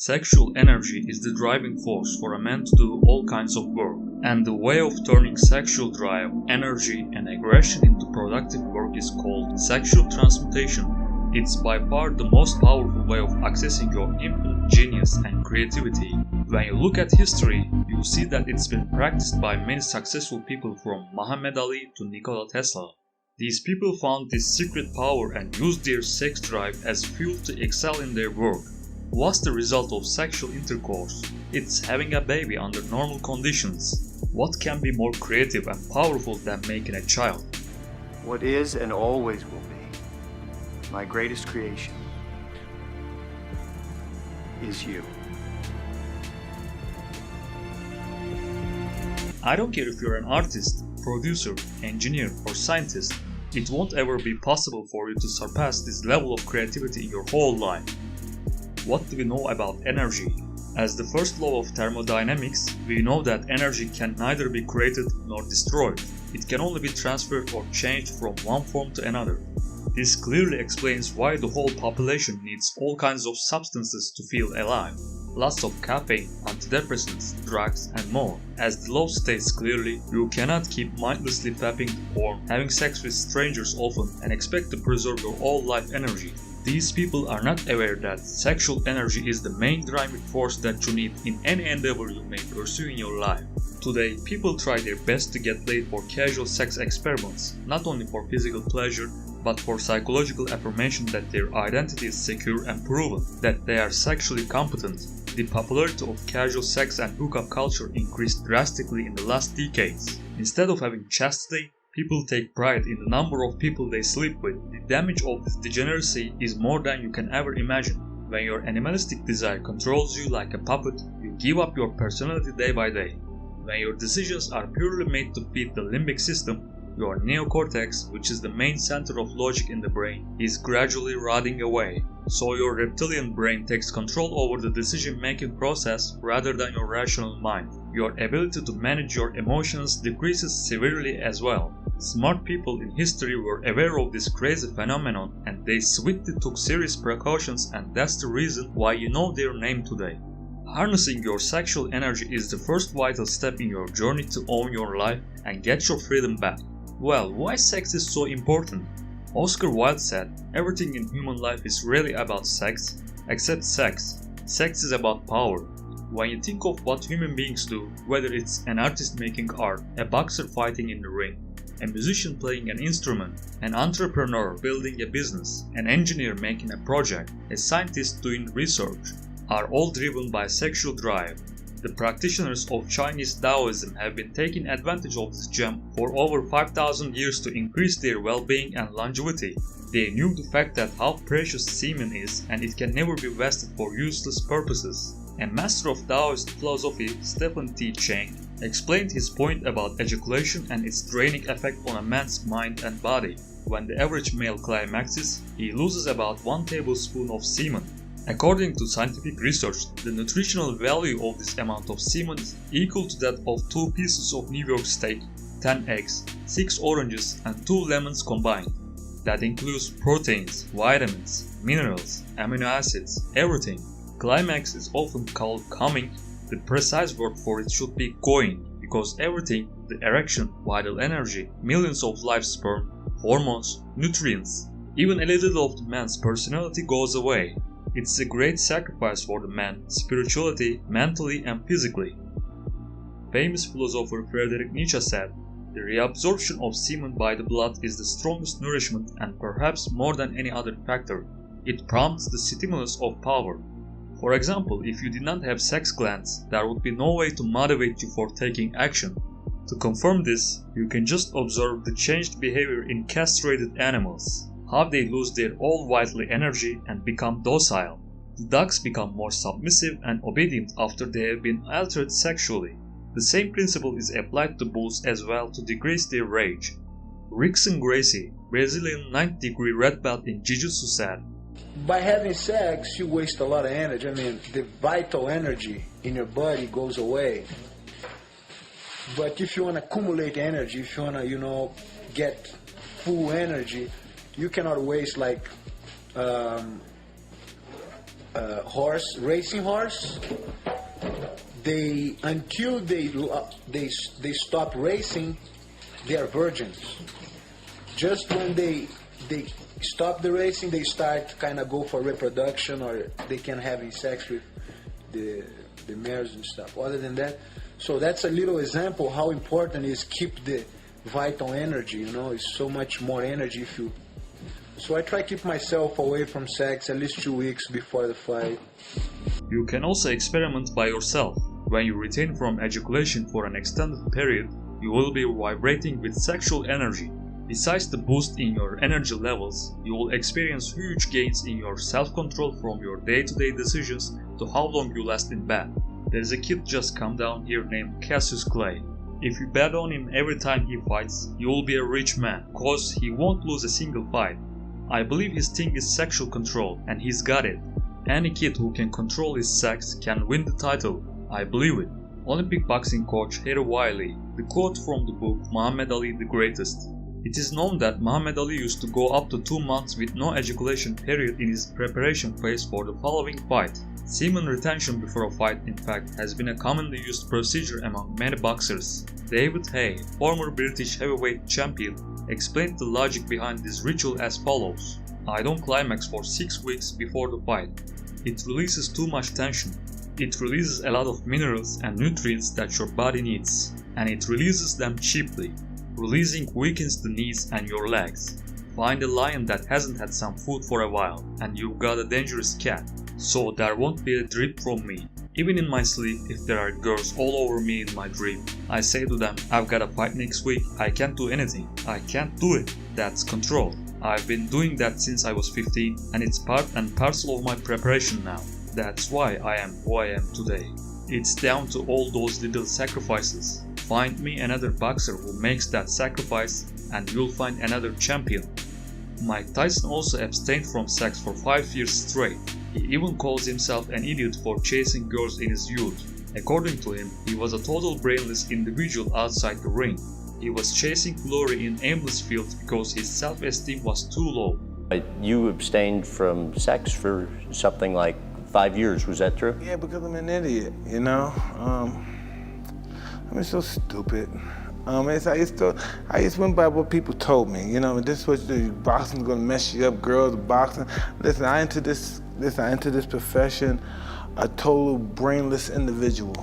Sexual energy is the driving force for a man to do all kinds of work, and the way of turning sexual drive, energy, and aggression into productive work is called sexual transmutation. It's by far the most powerful way of accessing your infinite genius and creativity. When you look at history, you see that it's been practiced by many successful people from Mohammad Ali to Nikola Tesla. These people found this secret power and used their sex drive as fuel to excel in their work. What's the result of sexual intercourse? It's having a baby under normal conditions. What can be more creative and powerful than making a child? What is and always will be my greatest creation is you. I don't care if you're an artist, producer, engineer, or scientist, it won't ever be possible for you to surpass this level of creativity in your whole life. What do we know about energy? As the first law of thermodynamics, we know that energy can neither be created nor destroyed. It can only be transferred or changed from one form to another. This clearly explains why the whole population needs all kinds of substances to feel alive. Lots of caffeine, antidepressants, drugs, and more. As the law states clearly, you cannot keep mindlessly fapping or having sex with strangers often and expect to preserve your all life energy. These people are not aware that sexual energy is the main driving force that you need in any endeavor you may pursue in your life. Today, people try their best to get laid for casual sex experiments, not only for physical pleasure, but for psychological affirmation that their identity is secure and proven, that they are sexually competent. The popularity of casual sex and hookup culture increased drastically in the last decades. Instead of having chastity, people take pride in the number of people they sleep with. The damage of this degeneracy is more than you can ever imagine. When your animalistic desire controls you like a puppet, you give up your personality day by day. When your decisions are purely made to feed the limbic system, your neocortex, which is the main center of logic in the brain, is gradually rotting away. So your reptilian brain takes control over the decision-making process rather than your rational mind. Your ability to manage your emotions decreases severely as well. Smart people in history were aware of this crazy phenomenon and they swiftly took serious precautions, and that's the reason why you know their name today. Harnessing your sexual energy is the first vital step in your journey to own your life and get your freedom back. Well, why sex is so important? Oscar Wilde said, "Everything in human life is really about sex, except sex. Sex is about power." When you think of what human beings do, whether it's an artist making art, a boxer fighting in the ring, a musician playing an instrument, an entrepreneur building a business, an engineer making a project, a scientist doing research, are all driven by sexual drive. The practitioners of Chinese Taoism have been taking advantage of this gem for over 5,000 years to increase their well-being and longevity. They knew the fact that how precious semen is and it can never be wasted for useless purposes. A master of Taoist philosophy, Stephen T. Chang, explained his point about ejaculation and its draining effect on a man's mind and body. When the average male climaxes, he loses about 1 tablespoon of semen. According to scientific research, the nutritional value of this amount of semen is equal to that of 2 pieces of New York steak, 10 eggs, 6 oranges, and 2 lemons combined. That includes proteins, vitamins, minerals, amino acids, everything. Climax is often called coming. The precise word for it should be going, because everything, the erection, vital energy, millions of live sperm, hormones, nutrients, even a little of the man's personality goes away. It's a great sacrifice for the man, spiritually, mentally, and physically. Famous philosopher Friedrich Nietzsche said, "The reabsorption of semen by the blood is the strongest nourishment and perhaps more than any other factor. It prompts the stimulus of power." For example, if you did not have sex glands, there would be no way to motivate you for taking action. To confirm this, you can just observe the changed behavior in castrated animals. How they lose their all vital energy and become docile. The dogs become more submissive and obedient after they have been altered sexually. The same principle is applied to bulls as well to decrease their rage. Rickson Gracie, Brazilian 9th degree red belt in Jiu-Jitsu said, "By having sex, you waste a lot of energy. I mean, the vital energy in your body goes away. But if you want to accumulate energy, if you want to, get full energy, you cannot waste like racing horse, until they stop racing, they are virgins. Just when they stop the racing, they start kind of go for reproduction, or they can having sex with the mares and stuff. Other than that, so that's a little example how important is keep the vital energy. You know, it's so much more energy if you. So I try to keep myself away from sex at least 2 weeks before the fight. You can also experiment by yourself. When you retain from ejaculation for an extended period, you will be vibrating with sexual energy. Besides the boost in your energy levels, you will experience huge gains in your self-control from your day-to-day decisions to how long you last in bed. There's a kid just come down here named Cassius Clay. If you bet on him every time he fights, you will be a rich man, cause he won't lose a single fight. I believe his thing is sexual control, and he's got it. Any kid who can control his sex can win the title. I believe it. Olympic boxing coach Harry Wiley, the quote from the book Mohammad Ali the Greatest. It is known that Mohammad Ali used to go up to 2 months with no ejaculation period in his preparation phase for the following fight. Semen retention before a fight, in fact, has been a commonly used procedure among many boxers. David Haye, former British heavyweight champion, explained the logic behind this ritual as follows. I don't climax for 6 weeks before the fight. It releases too much tension. It releases a lot of minerals and nutrients that your body needs, and it releases them cheaply. Releasing weakens the knees and your legs. Find a lion that hasn't had some food for a while, and you've got a dangerous cat. So there won't be a drip from me. Even in my sleep, if there are girls all over me in my dream, I say to them, I've got a fight next week, I can't do anything. I can't do it. That's control. I've been doing that since I was 15, and it's part and parcel of my preparation now. That's why I am who I am today. It's down to all those little sacrifices. Find me another boxer who makes that sacrifice, and you'll find another champion. Mike Tyson also abstained from sex for 5 years straight. He even calls himself an idiot for chasing girls in his youth. According to him, he was a total brainless individual outside the ring. He was chasing glory in aimless fields because his self-esteem was too low. You abstained from sex for something like 5 years, was that true? Yeah, because I'm an idiot, you know? I'm so stupid. I just went by what people told me, you know, this was the boxing's gonna mess you up, girls, boxing. Listen, I entered this profession a total brainless individual.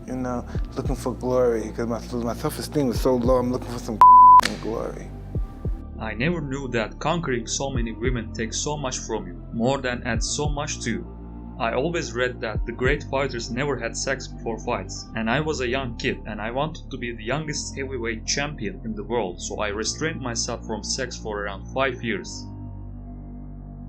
You know, looking for glory, because my self-esteem was so low, I'm looking for some glory. I never knew that conquering so many women takes so much from you, more than adds so much to you. I always read that the great fighters never had sex before fights, and I was a young kid and I wanted to be the youngest heavyweight champion in the world, so I restrained myself from sex for around 5 years.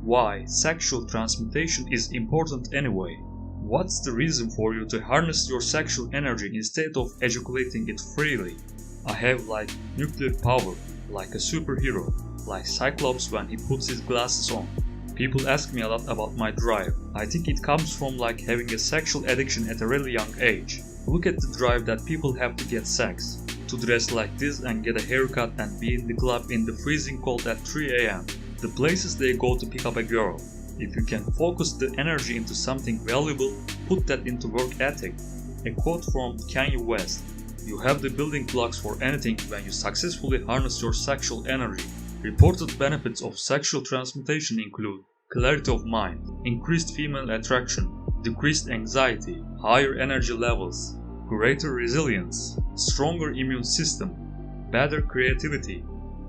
Why sexual transmutation is important anyway? What's the reason for you to harness your sexual energy instead of ejaculating it freely? I have like nuclear power, like a superhero, like Cyclops when he puts his glasses on. People ask me a lot about my drive. I think it comes from like having a sexual addiction at a really young age. Look at the drive that people have to get sex, to dress like this and get a haircut and be in the club in the freezing cold at 3 AM. The places they go to pick up a girl. If you can focus the energy into something valuable, put that into work ethic. A quote from Kanye West. You have the building blocks for anything when you successfully harness your sexual energy. Reported benefits of sexual transmutation include clarity of mind, increased female attraction, decreased anxiety, higher energy levels, greater resilience, stronger immune system, better creativity,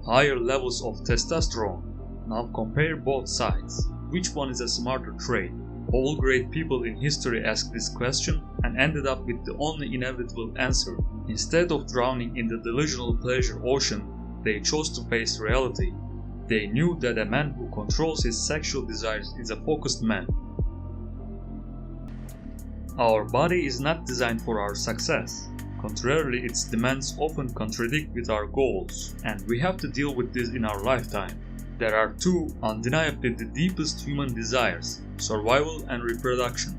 higher levels of testosterone. Now compare both sides. Which one is a smarter trait? All great people in history asked this question and ended up with the only inevitable answer. Instead of drowning in the delusional pleasure ocean, they chose to face reality. They knew that a man who controls his sexual desires is a focused man. Our body is not designed for our success. Contrarily, its demands often contradict with our goals, and we have to deal with this in our lifetime. There are two undeniably the deepest human desires, survival and reproduction.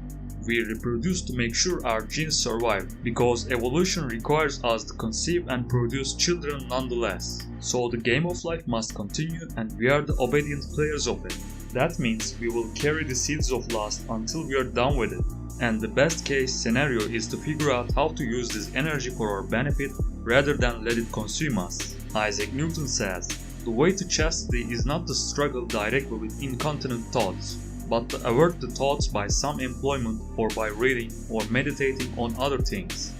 We reproduce to make sure our genes survive, because evolution requires us to conceive and produce children nonetheless. So the game of life must continue and we are the obedient players of it. That means we will carry the seeds of lust until we are done with it. And the best case scenario is to figure out how to use this energy for our benefit rather than let it consume us. Isaac Newton says, "The way to chastity is not to struggle directly with incontinent thoughts, but to avert the thoughts by some employment or by reading or meditating on other things."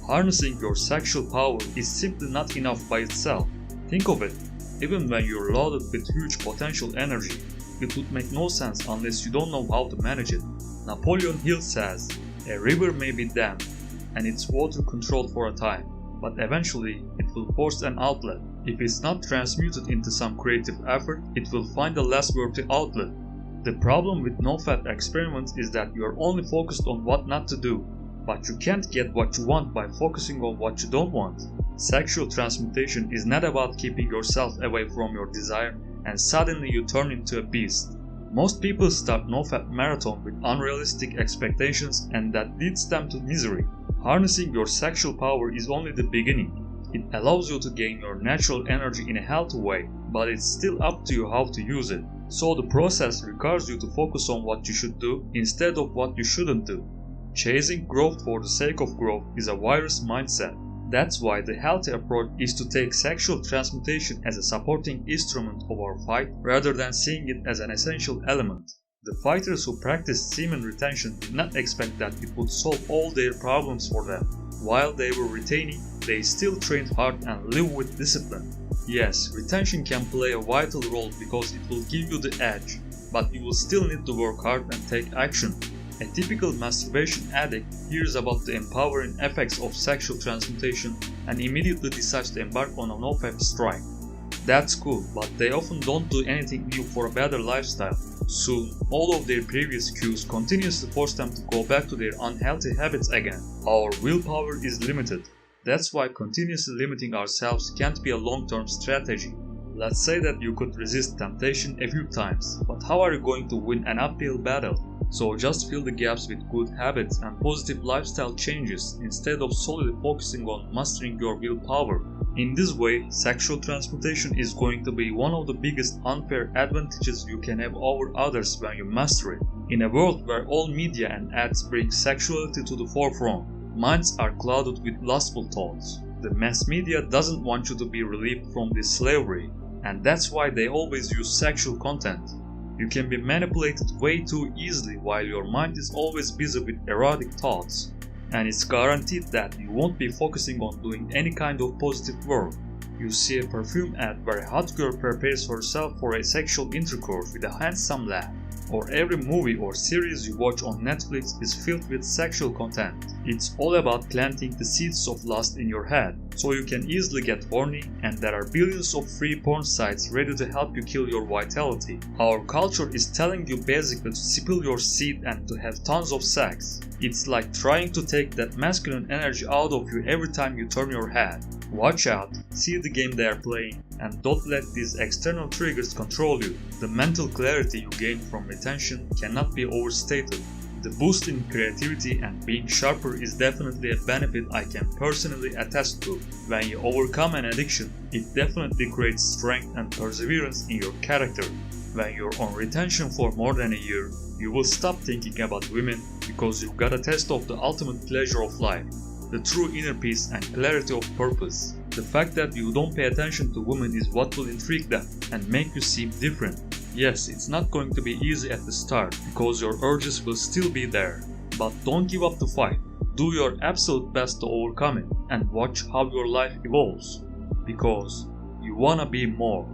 Harnessing your sexual power is simply not enough by itself. Think of it, even when you're loaded with huge potential energy, it would make no sense unless you don't know how to manage it. Napoleon Hill says, "A river may be dammed and its water controlled for a time, but eventually it will force an outlet. If it's not transmuted into some creative effort, it will find a less worthy outlet." The problem with NoFap experiments is that you are only focused on what not to do, but you can't get what you want by focusing on what you don't want. Sexual transmutation is not about keeping yourself away from your desire and suddenly you turn into a beast. Most people start NoFap marathon with unrealistic expectations and that leads them to misery. Harnessing your sexual power is only the beginning. It allows you to gain your natural energy in a healthy way, but it's still up to you how to use it. So the process requires you to focus on what you should do instead of what you shouldn't do. Chasing growth for the sake of growth is a virus mindset. That's why the healthy approach is to take sexual transmutation as a supporting instrument of our fight rather than seeing it as an essential element. The fighters who practice semen retention did not expect that it would solve all their problems for them. While they were retaining, they still trained hard and lived with discipline. Yes, retention can play a vital role because it will give you the edge, but you will still need to work hard and take action. A typical masturbation addict hears about the empowering effects of sexual transmutation and immediately decides to embark on a NoFap strike. That's cool, but they often don't do anything new for a better lifestyle. Soon, all of their previous cues continuously force them to go back to their unhealthy habits again. Our willpower is limited. That's why continuously limiting ourselves can't be a long-term strategy. Let's say that you could resist temptation a few times, but how are you going to win an uphill battle? So just fill the gaps with good habits and positive lifestyle changes instead of solely focusing on mastering your willpower. In this way, sexual transmutation is going to be one of the biggest unfair advantages you can have over others when you master it. In a world where all media and ads bring sexuality to the forefront, minds are clouded with lustful thoughts. The mass media doesn't want you to be relieved from this slavery, and that's why they always use sexual content. You can be manipulated way too easily while your mind is always busy with erotic thoughts. And it's guaranteed that you won't be focusing on doing any kind of positive work. You see a perfume ad where a hot girl prepares herself for a sexual intercourse with a handsome lad. Or every movie or series you watch on Netflix is filled with sexual content. It's all about planting the seeds of lust in your head, so you can easily get horny, and there are billions of free porn sites ready to help you kill your vitality. Our culture is telling you basically to spill your seed and to have tons of sex. It's like trying to take that masculine energy out of you every time you turn your head. Watch out, see the game they are playing, and don't let these external triggers control you. The mental clarity you gain from retention cannot be overstated. The boost in creativity and being sharper is definitely a benefit I can personally attest to. When you overcome an addiction, it definitely creates strength and perseverance in your character. When you're on retention for more than a year, you will stop thinking about women because you've got a taste of the ultimate pleasure of life. The true inner peace and clarity of purpose. The fact that you don't pay attention to women is what will intrigue them and make you seem different. Yes, it's not going to be easy at the start because your urges will still be there. But don't give up the fight. Do your absolute best to overcome it and watch how your life evolves. Because you wanna be more.